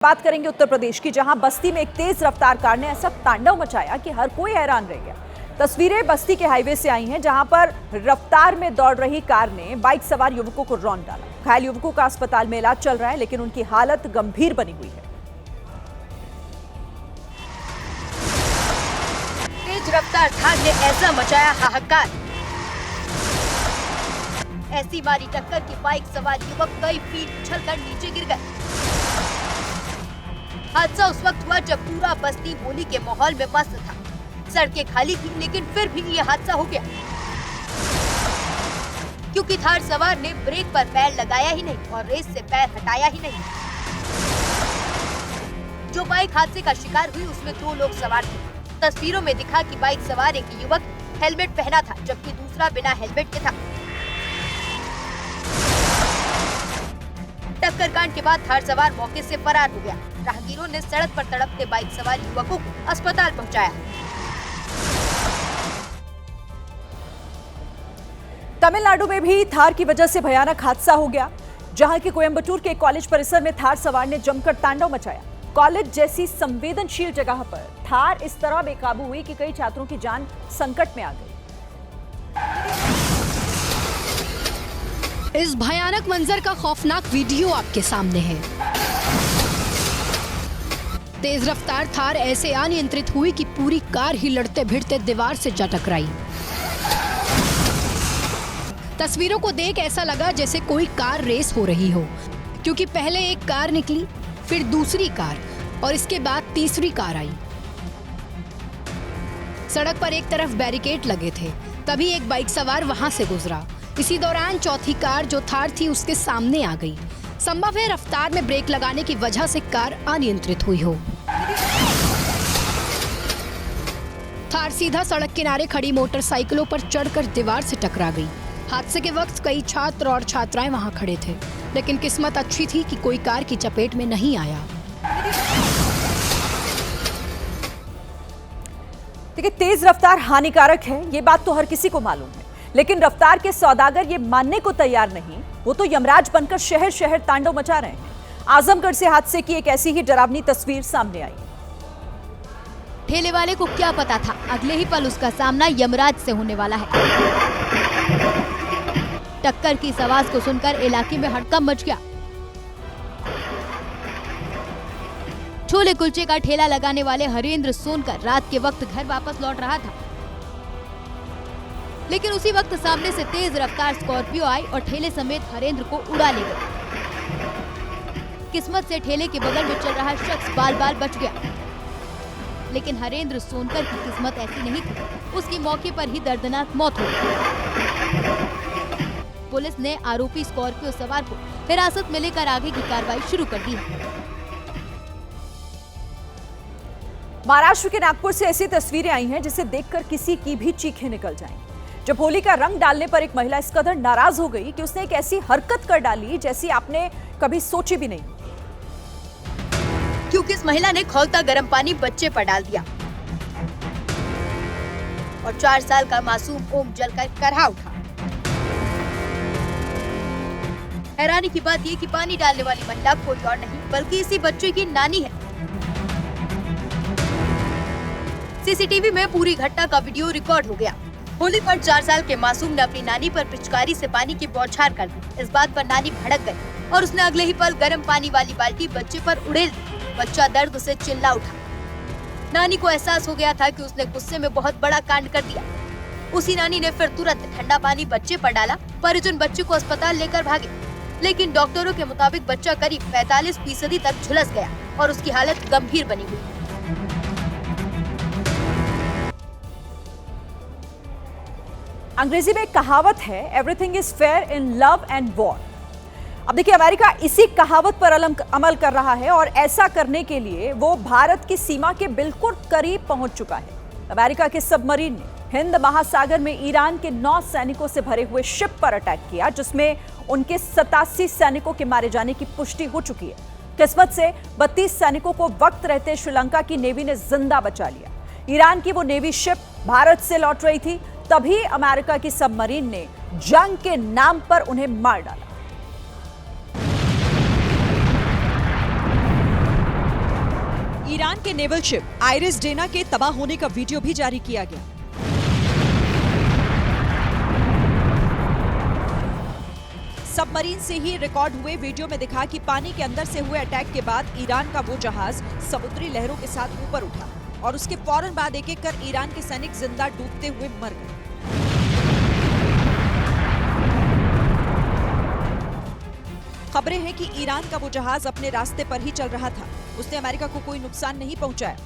बात करेंगे उत्तर प्रदेश की, जहां बस्ती में एक तेज रफ्तार कार ने ऐसा तांडव मचाया कि हर कोई हैरान रह गया। तस्वीरें बस्ती के हाईवे से आई हैं, जहां पर रफ्तार में दौड़ रही कार ने बाइक सवार युवकों को रौंद डाला। घायल युवकों का अस्पताल में इलाज चल रहा है, लेकिन उनकी हालत गंभीर बनी हुई है। तेज रफ्तार थार ने ऐसा मचाया हाहाकार, ऐसी मारी टक्कर की बाइक सवार युवक कई फीट उछलकर नीचे गिर गए। हादसा उस वक्त हुआ जब पूरा बस्ती होली के माहौल में मस्त था। सड़कें खाली थी, लेकिन फिर भी ये हादसा हो गया, क्योंकि थार सवार ने ब्रेक पर पैर लगाया ही नहीं और रेस से पैर हटाया ही नहीं। जो बाइक हादसे का शिकार हुई उसमें 2 लोग सवार थे। तस्वीरों में दिखा कि बाइक सवार एक युवक हेलमेट पहना था, जबकि दूसरा बिना हेलमेट के था। टक्कर कांड के बाद थार सवार मौके से फरार हो गया। राहगीरों ने सड़क पर तड़पते बाइक सवार युवकों को अस्पताल पहुंचाया। तमिलनाडु में भी थार की वजह से भयानक हादसा हो गया, जहां की कोयंबटूर के कॉलेज परिसर में थार सवार ने जमकर तांडव मचाया। कॉलेज जैसी संवेदनशील जगह पर थार इस तरह बेकाबू हुई कि कई छात्रों की जान संकट में आ गई। इस भयानक मंजर का खौफनाक वीडियो आपके सामने है। तेज रफ्तार थार ऐसे अनियंत्रित हुई कि पूरी कार ही लड़ते भिड़ते दीवार से जा टकराई। तस्वीरों को देख ऐसा लगा जैसे कोई कार रेस हो रही हो, क्योंकि पहले एक कार निकली, फिर दूसरी कार और इसके बाद तीसरी कार आई। सड़क पर एक तरफ बैरिकेड लगे थे, तभी एक बाइक सवार वहां से गुजरा। इसी दौरान चौथी कार जो थार थी उसके सामने आ गई। संभव है रफ्तार में ब्रेक लगाने की वजह से कार अनियंत्रित हुई हो। थार सीधा सड़क किनारे खड़ी मोटरसाइकिलों पर चढ़कर दीवार से टकरा गई। हादसे के वक्त कई छात्र और छात्राएं वहां खड़े थे, लेकिन किस्मत अच्छी थी कि कोई कार की चपेट में नहीं आया। देखिए, तेज रफ्तार हानिकारक है, ये बात तो हर किसी को मालूम है, लेकिन रफ्तार के सौदागर ये मानने को तैयार नहीं। वो तो यमराज बनकर शहर शहर तांडव मचा रहे हैं। आजमगढ़ से हादसे की एक ऐसी ही डरावनी तस्वीर सामने आई। ठेले वाले को क्या पता था, अगले ही पल उसका सामना यमराज से होने वाला है। टक्कर की इस आवाज को सुनकर इलाके में हड़कंप मच गया। छोले कुलचे का ठेला लगाने वाले हरेंद्र सोनकर रात के वक्त घर वापस लौट रहा था, लेकिन उसी वक्त सामने से तेज रफ्तार स्कॉर्पियो आई और ठेले समेत हरेंद्र को उड़ा ले गई। किस्मत से ठेले के बगल में चल रहा शख्स बाल बाल बच गया, लेकिन हरेंद्र सोनकर की किस्मत ऐसी नहीं थी। उसकी मौके पर ही दर्दनाक मौत हो गई। पुलिस ने आरोपी स्कॉर्पियो सवार को हिरासत में लेकर आगे की कार्रवाई शुरू कर दी है। महाराष्ट्र के नागपुर से ऐसी तस्वीरें आई हैं जिसे देखकर किसी की भी चीखें निकल जाएं। जब होली का रंग डालने पर एक महिला इस कदर नाराज हो गई कि उसने एक ऐसी हरकत कर डाली जैसी आपने कभी सोची भी नहीं, क्योंकि इस महिला ने खौलता गर्म पानी बच्चे पर डाल दिया और 4 साल का मासूम ओम जलकर करहा उठा। हैरानी की बात ये कि पानी डालने वाली महिला कोई और नहीं बल्कि इसी बच्चे की नानी है। सीसीटीवी में पूरी घटना का वीडियो रिकॉर्ड हो गया। होली पर 4 साल के मासूम ने अपनी नानी पर पिचकारी से पानी की बौछार कर दी। इस बात पर नानी भड़क गई और उसने अगले ही पल गर्म पानी वाली बाल्टी बच्चे पर उड़ेल दी। बच्चा दर्द से चिल्ला उठा। नानी को एहसास हो गया था कि उसने गुस्से में बहुत बड़ा कांड कर दिया। उसी नानी ने फिर तुरंत ठंडा पानी बच्चे पर डाला। परिजन बच्चे को अस्पताल लेकर भागे, लेकिन डॉक्टरों के मुताबिक बच्चा करीब 45% तक झुलस गया और उसकी हालत गंभीर बनी हुई। अंग्रेजी में एक कहावत है, everything is fair in love and war. अब देखिए, अमेरिका इसी कहावत पर अमल कर रहा है और ऐसा करने के लिए वो भारत की सीमा के बिल्कुल करीब पहुंच चुका है। अमेरिका के सबमरीन ने हिंद महासागर में ईरान के 9 सैनिकों से भरे हुए शिप पर अटैक किया, जिसमें उनके 87 सैनिकों के मारे जाने की पुष्टि हो चुकी है। किस्मत से 32 सैनिकों को वक्त रहते श्रीलंका की नेवी ने जिंदा बचा लिया। ईरान की वो नेवी शिप भारत से लौट रही थी, तभी अमेरिका की सबमरीन ने जंग के नाम पर उन्हें मार डाला। ईरान के नेवल शिप आइरिस डेना के तबाह होने का वीडियो भी जारी किया गया। सबमरीन से ही रिकॉर्ड हुए वीडियो में दिखा कि पानी के अंदर से हुए अटैक के बाद ईरान का वो जहाज समुद्री लहरों के साथ ऊपर उठा और उसके फौरन बाद एक-एक कर ईरान के सैनिक जिंदा डूबते हुए मर गए। खबरें हैं कि ईरान का वो जहाज अपने रास्ते पर ही चल रहा था। उसने अमेरिका को कोई नुकसान नहीं पहुंचाया,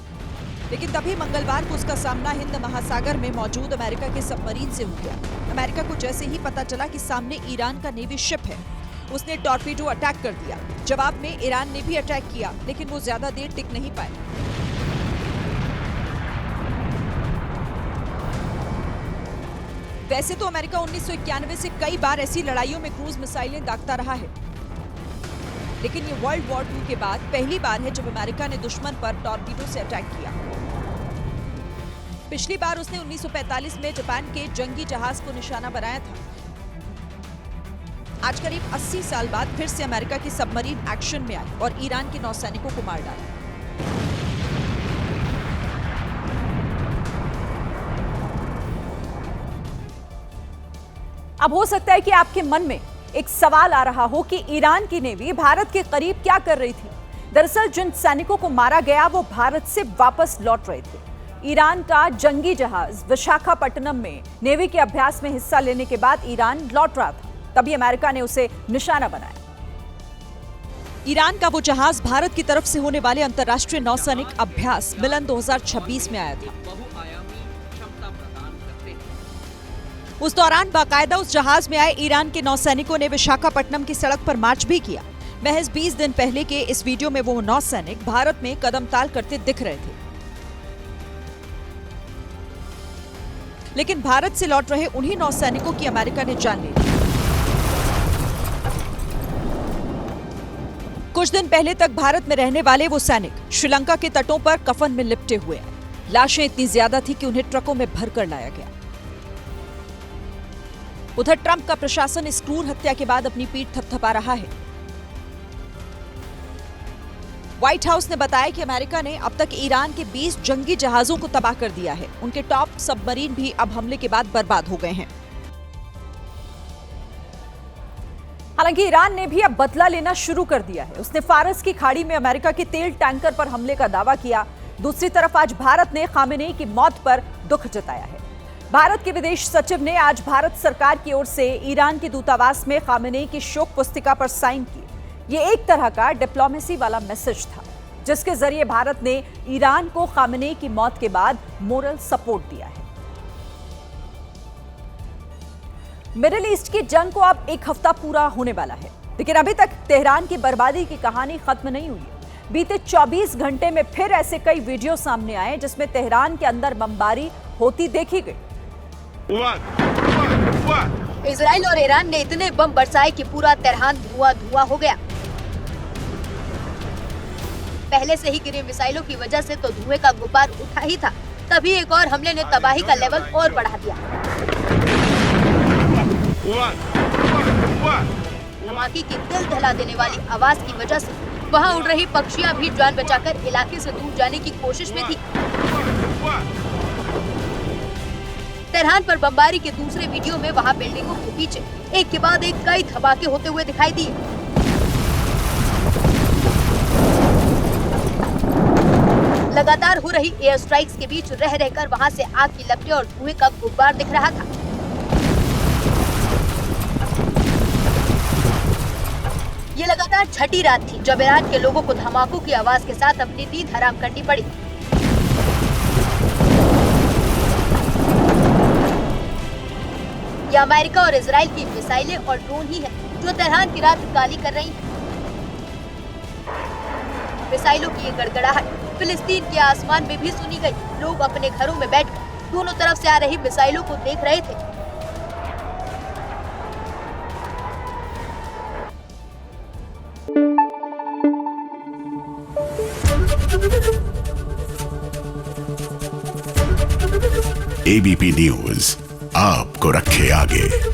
लेकिन तभी मंगलवार को उसका सामना हिंद महासागर में मौजूद अमेरिका के सबमरीन से हो गया। अमेरिका को जैसे ही पता चला कि सामने ईरान का नेवी शिप है, उसने टॉर्पीडो अटैक कर दिया। जवाब में ईरान ने भी अटैक किया, लेकिन वो ज्यादा देर टिक नहीं पाए। वैसे तो अमेरिका 1991 से कई बार ऐसी लड़ाइयों में क्रूज मिसाइलें दागता रहा है, लेकिन ये वर्ल्ड वॉर 2 के बाद पहली बार है जब अमेरिका ने दुश्मन पर टॉर्पीडो से अटैक किया। पिछली बार उसने 1945 में जापान के जंगी जहाज को निशाना बनाया था। आज करीब 80 साल बाद फिर से अमेरिका की सबमरीन एक्शन में आई और ईरान के नौसैनिकों को मार डाला। अब हो सकता है कि आपके मन में एक सवाल आ रहा हो कि ईरान की नेवी भारत के करीब क्या कर रही थी। दरअसल जिन सैनिकों को मारा गया वो भारत से वापस लौट रहे थे। ईरान का जंगी जहाज विशाखापट्टनम में नेवी के अभ्यास में हिस्सा लेने के बाद ईरान लौट रहा था, तभी अमेरिका ने उसे निशाना बनाया। ईरान का वो जहाज भारत की तरफ से होने वाले अंतर्राष्ट्रीय नौसैनिक अभ्यास मिलन 2026 में आया था। उस दौरान बाकायदा उस जहाज में आए ईरान के नौसैनिकों ने विशाखापट्टनम की सड़क पर मार्च भी किया। महज 20 दिन पहले के इस वीडियो में वो नौसैनिक भारत में कदमताल करते दिख रहे थे, लेकिन भारत से लौट रहे उन्हीं नौसैनिकों की अमेरिका ने जान ले ली। कुछ दिन पहले तक भारत में रहने वाले वो सैनिक श्रीलंका के तटों पर कफन में लिपटे हुए हैं। लाशें इतनी ज्यादा थी कि उन्हें ट्रकों में भरकर लाया गया। उधर ट्रंप का प्रशासन इस क्रूर हत्या के बाद अपनी पीठ थपथपा रहा है। व्हाइट हाउस ने बताया कि अमेरिका ने अब तक ईरान के 20 जंगी जहाजों को तबाह कर दिया है। उनके टॉप सबमरीन भी अब हमले के बाद बर्बाद हो गए हैं। हालांकि ईरान ने भी अब बदला लेना शुरू कर दिया है। उसने फारस की खाड़ी में अमेरिका के तेल टैंकर पर हमले का दावा किया। दूसरी तरफ आज भारत ने खामेनेई की मौत पर दुख जताया है। भारत के विदेश सचिव ने आज भारत सरकार की ओर से ईरान के दूतावास में खामेनेई की शोक पुस्तिका पर साइन किए। ये एक तरह का डिप्लोमेसी वाला मैसेज था, जिसके जरिए भारत ने ईरान को खामेनेई की मौत के बाद मोरल सपोर्ट दिया है। मिडिल ईस्ट की जंग को अब एक हफ्ता पूरा होने वाला है, लेकिन अभी तक तेहरान की बर्बादी की कहानी खत्म नहीं हुई है। बीते 24 घंटे में फिर ऐसे कई वीडियो सामने आए जिसमें तेहरान के अंदर बमबारी होती देखी गई। इजराइल और ईरान ने इतने बम बरसाए कि पूरा तेहरान धुआं हो गया। पहले से ही गिरी मिसाइलों की वजह से तो धुएं का गुब्बार उठा ही था, तभी एक और हमले ने तबाही का लेवल और बढ़ा दिया। धमाके की दिल दहला देने वाली आवाज की वजह से वहां उड़ रही पक्षियां भी जान बचाकर इलाके से दूर जाने की कोशिश में थी। तेहरान पर बमबारी के दूसरे वीडियो में वहां बिल्डिंगों के पीछे एक के बाद एक कई धमाके होते हुए दिखाई दिए। लगातार हो रही एयर स्ट्राइक्स के बीच रह रहकर वहां से आग की लपटें और धुएं का गुब्बार दिख रहा था। ये लगातार छठी रात थी जब ईरान के लोगों को धमाकों की आवाज के साथ अपनी नींद हराम करनी पड़ी। ये अमेरिका और इजराइल की मिसाइलें और ड्रोन ही हैं जो तेहरान की रात काली कर रही हैं। मिसाइलों की ये गड़गड़ाहट फिलिस्तीन के आसमान में भी सुनी गई। लोग अपने घरों में बैठकर दोनों तरफ से आ रही मिसाइलों को देख रहे थे। एबीपी न्यूज आपको रखे आगे।